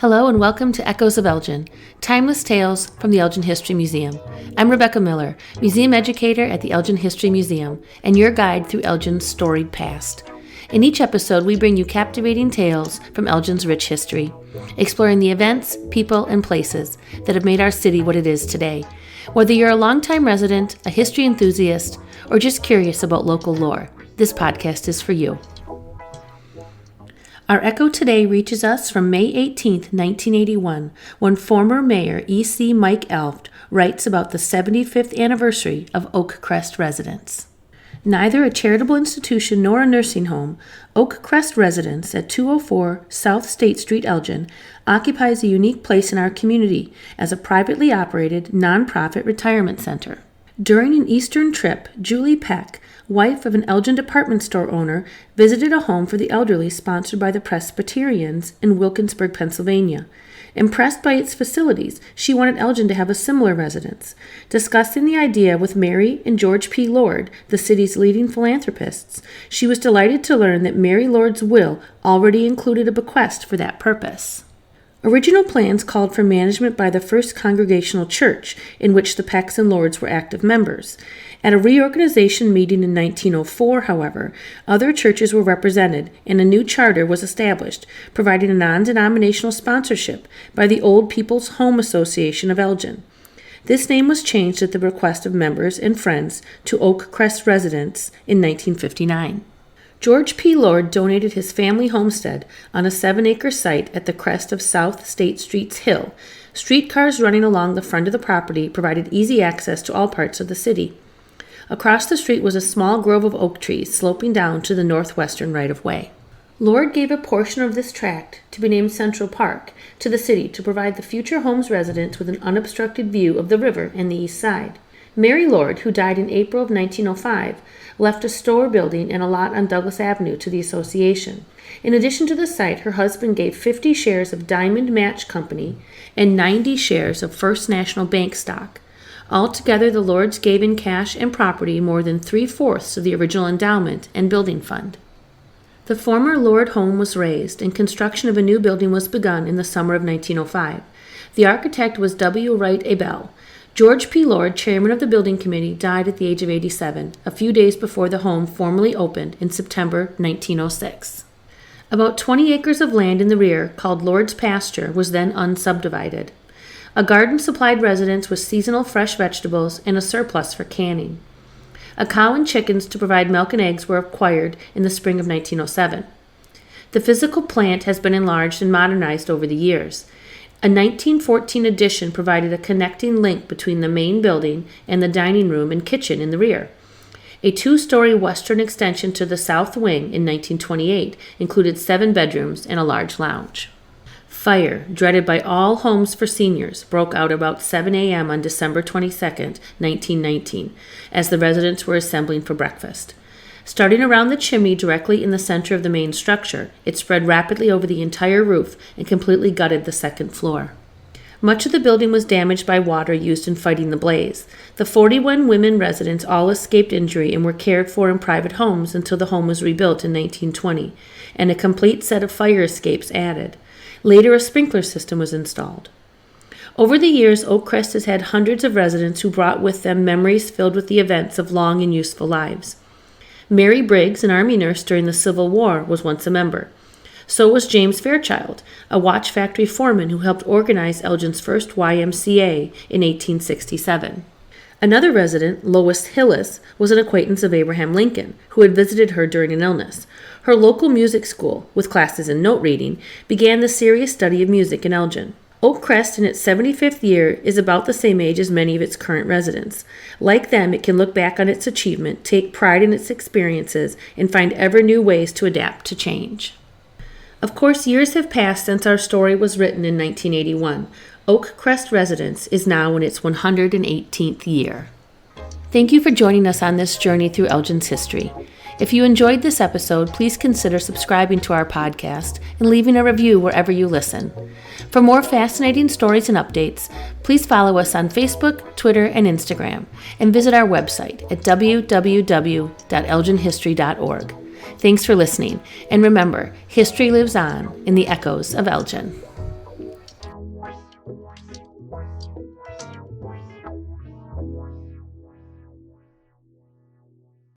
Hello and welcome to Echoes of Elgin, timeless tales from the Elgin History Museum. I'm Rebecca Miller, museum educator at the Elgin History Museum, and your guide through Elgin's storied past. In each episode, we bring you captivating tales from Elgin's rich history, exploring the events, people, and places that have made our city what it is today. Whether you're a longtime resident, a history enthusiast, or just curious about local lore, this podcast is for you. Our echo today reaches us from May 18, 1981, when former Mayor E.C. Mike Elft writes about the 75th anniversary of Oak Crest Residence. Neither a charitable institution nor a nursing home, Oak Crest Residence at 204 South State Street, Elgin, occupies a unique place in our community as a privately operated, nonprofit retirement center. During an Eastern trip, Julie Peck, wife of an Elgin department store owner, visited a home for the elderly sponsored by the Presbyterians in Wilkinsburg, Pennsylvania. Impressed by its facilities, she wanted Elgin to have a similar residence. Discussing the idea with Mary and George P. Lord, the city's leading philanthropists, she was delighted to learn that Mary Lord's will already included a bequest for that purpose. Original plans called for management by the First Congregational Church, in which the Pecks and Lords were active members. At a reorganization meeting in 1904, however, other churches were represented and a new charter was established, providing a non-denominational sponsorship by the Old People's Home Association of Elgin. This name was changed at the request of members and friends to Oak Crest Residence in 1959. George P. Lord donated his family homestead on a 7-acre site at the crest of South State Street's hill. Streetcars running along the front of the property provided easy access to all parts of the city. Across the street was a small grove of oak trees sloping down to the northwestern right-of-way. Lord gave a portion of this tract, to be named Central Park, to the city to provide the future home's residents with an unobstructed view of the river and the east side. Mary Lord, who died in April of 1905, left a store building and a lot on Douglas Avenue to the association. In addition to the site, her husband gave 50 shares of Diamond Match Company and 90 shares of First National Bank stock. Altogether, the Lords gave in cash and property more than 3/4 of the original endowment and building fund. The former Lord home was razed, and construction of a new building was begun in the summer of 1905. The architect was W. Wright Abel. George P. Lord, chairman of the building committee, died at the age of 87, a few days before the home formally opened in September 1906. About 20 acres of land in the rear, called Lord's Pasture, was then unsubdivided. A garden supplied residents with seasonal fresh vegetables and a surplus for canning. A cow and chickens to provide milk and eggs were acquired in the spring of 1907. The physical plant has been enlarged and modernized over the years. A 1914 addition provided a connecting link between the main building and the dining room and kitchen in the rear. A 2-story western extension to the south wing in 1928 included 7 bedrooms and a large lounge. Fire, dreaded by all homes for seniors, broke out about 7 a.m. on December 22, 1919, as the residents were assembling for breakfast. Starting around the chimney directly in the center of the main structure, it spread rapidly over the entire roof and completely gutted the second floor. Much of the building was damaged by water used in fighting the blaze. The 41 women residents all escaped injury and were cared for in private homes until the home was rebuilt in 1920, and a complete set of fire escapes added. Later, a sprinkler system was installed. Over the years, Oak Crest has had hundreds of residents who brought with them memories filled with the events of long and useful lives. Mary Briggs, an Army nurse during the Civil War, was once a member. So was James Fairchild, a watch factory foreman who helped organize Elgin's first YMCA in 1867. Another resident, Lois Hillis, was an acquaintance of Abraham Lincoln, who had visited her during an illness. Her local music school, with classes in note reading, began the serious study of music in Elgin. Oak Crest, in its 75th year, is about the same age as many of its current residents. Like them, it can look back on its achievement, take pride in its experiences, and find ever new ways to adapt to change. Of course, years have passed since our story was written in 1981. Oak Crest Residence is now in its 118th year. Thank you for joining us on this journey through Elgin's history. If you enjoyed this episode, please consider subscribing to our podcast and leaving a review wherever you listen. For more fascinating stories and updates, please follow us on Facebook, Twitter, and Instagram, and visit our website at www.elginhistory.org. Thanks for listening, and remember, history lives on in the echoes of Elgin.